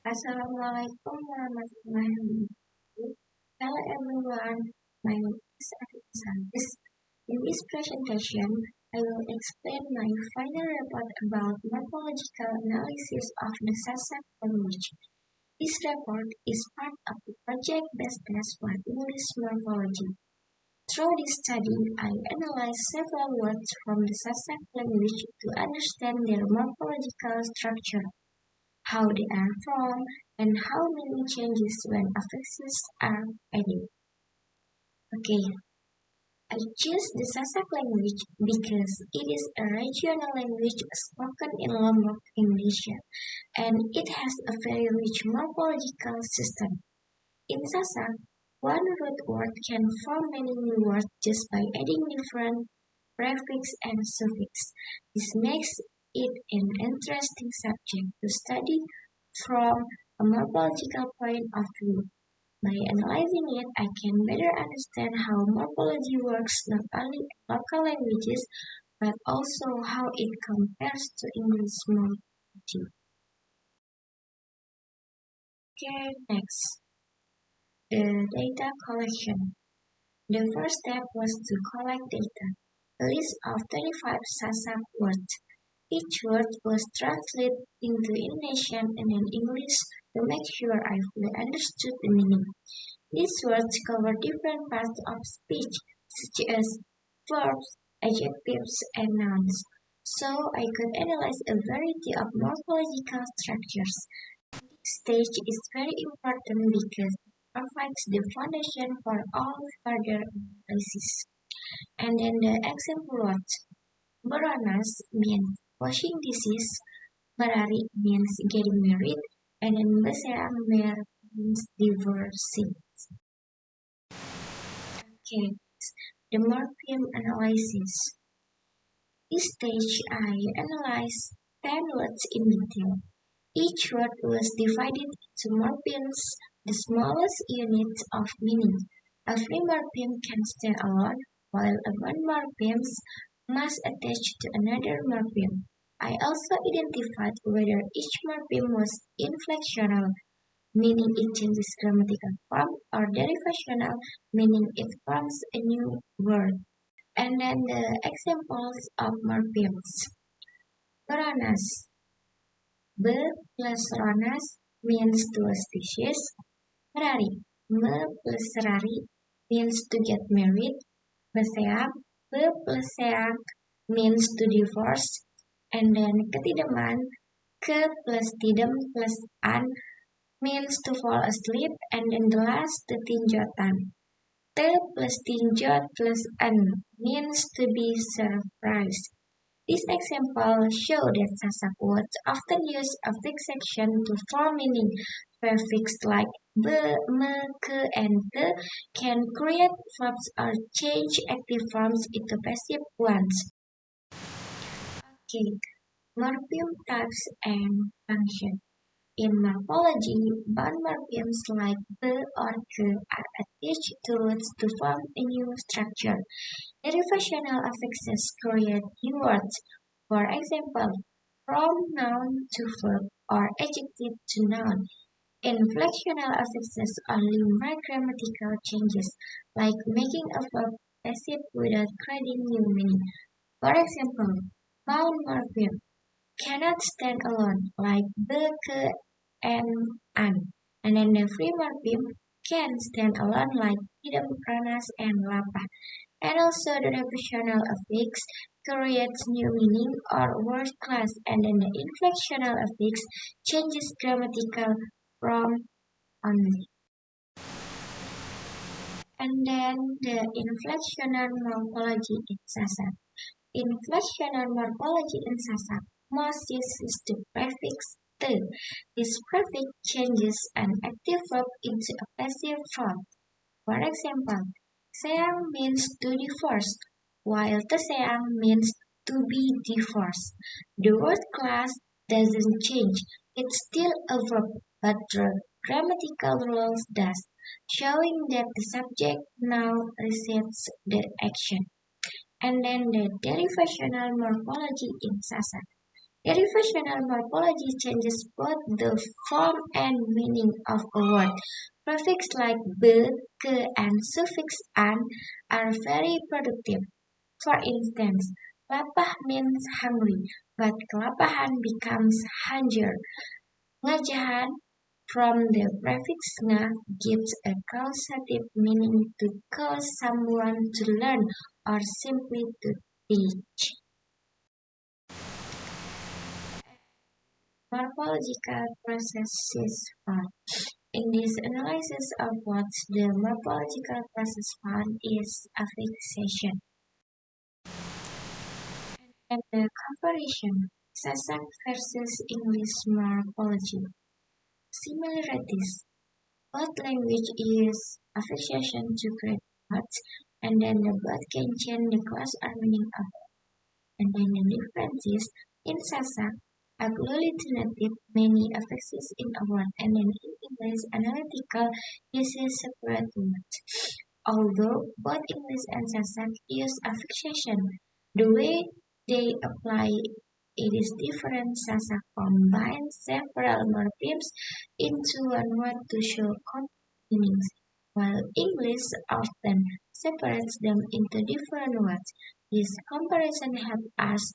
Assalamualaikum warahmatullahi wabarakatuh. Hello everyone, my name is Arif Santis. In this presentation, I will explain my final report about morphological analysis of the Sasak language. This report is part of the project Best Test for English Morphology. Through this study, I analyzed several words from the Sasak language to understand their morphological structure, how they are formed, and how many changes when affixes are added. Okay, I choose the Sasak language because it is a regional language spoken in Lombok, Indonesia, and it has a very rich morphological system. In Sasak, one root word can form many new words just by adding different prefix and suffix. This makes it an interesting subject to study from a morphological point of view. By analyzing it, I can better understand how morphology works not only in local languages, but also how it compares to English morphology. Okay, next, the data collection. The first step was to collect data, a list of 35 Sasak words. Each word was translated into Indonesian and then English to make sure I fully understood the meaning. These words cover different parts of speech, such as verbs, adjectives, and nouns, so I could analyze a variety of morphological structures. This stage is very important because it provides the foundation for all further analysis. And then the example words. Boronas means washing dishes, Barari means getting married, and then Beseang means divorcing. Okay, the morpheme analysis. This stage I analyzed 10 words in detail. Each word was divided into morphemes, the smallest units of meaning. A free morpheme can stand alone, while a one morpheme must attach to another morpheme. I also identified whether each morpheme was inflectional, meaning it changes grammatical form, or derivational, meaning it forms a new word. And then the examples of morphemes. Ronas. B plus ronas means to auspicious. Rari. Me plus rari means to get married. Beseak. B plus seak means to divorce. And then ketidaman. Ke plus tidem plus an means to fall asleep. And then the last, the tinjotan. T plus tinjot plus an means to be surprised. This example show that Sasak words often use affixation to form meaning. Prefix like be, me, ke, and te can create verbs or change active forms into passive ones. Okay, morpheme types and function. In morphology, bound morphemes like be or ke are attached to roots to form a new structure. Derivational affixes create new words. For example, from noun to verb or adjective to noun. Inflectional affixes only make grammatical changes, like making a verb passive without creating new meaning. For example, bound morpheme cannot stand alone, like be, ke, and an. And then the free morpheme can stand alone, like idem, pranas, and lapa. And also the revisional affix creates new meaning or word class, and then the inflectional affix changes grammatical form only. And then the inflectional morphology in Sasak. Inflectional morphology in Sasak most uses the prefix te. This prefix changes an active verb into a passive form. For example, seang means to divorce, while teseang means to be divorced. The word class doesn't change. It's still a verb, but the grammatical rules does, showing that the subject now receives the action. And then the derivational morphology in Sasak. Derivational morphology changes both the form and meaning of a word. Prefixes like be, ke, and suffix an are very productive. For instance, lapah means hungry, but kelapahan becomes hanger. Ngajahan from the prefix nga gives a causative meaning to cause someone to learn or simply to teach. Morphological processes found. In this analysis of words, the morphological process found is affixation. And the comparison, Sasak versus English morphology. Similarities. Both language is affixation to create words, and then the both can change the class or meaning of it. And then the differences in Sasak, agglutinative, many affixes in a word, and then in English, analytical uses separate words. Although both English and Sasak use affixation, the way they apply it is different. Sasak combines several morphemes into one word to show common meanings, while English often separates them into different words. This comparison helps us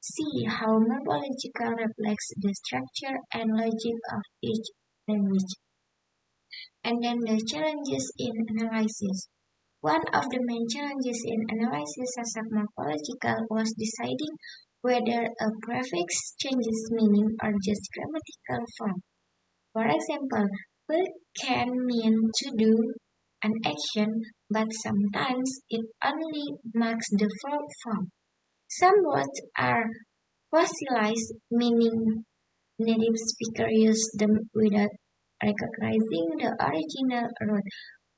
see how morphological reflects the structure and logic of each language. And then the challenges in analysis. One of the main challenges in analysis Sasak morphological was deciding whether a prefix changes meaning or just grammatical form. For example, will can mean to do an action, but sometimes it only marks the verb form. Some words are fossilized, meaning native speakers use them without recognizing the original root,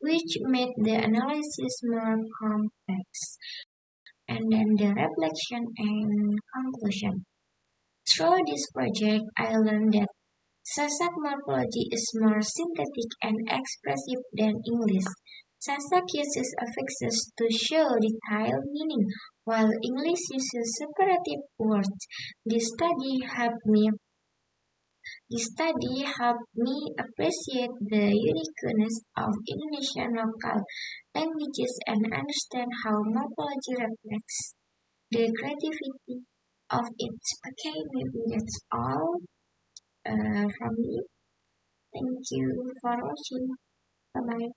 which made the analysis more complex. And then the reflection and conclusion. Through this project, I learned that Sasak morphology is more synthetic and expressive than English. Sasak uses affixes to show detailed meaning, while English uses separative words. This study helped me appreciate the uniqueness of Indonesian local languages and understand how morphology reflects the creativity of its. Okay, maybe that's all from me. Thank you for watching. Bye bye.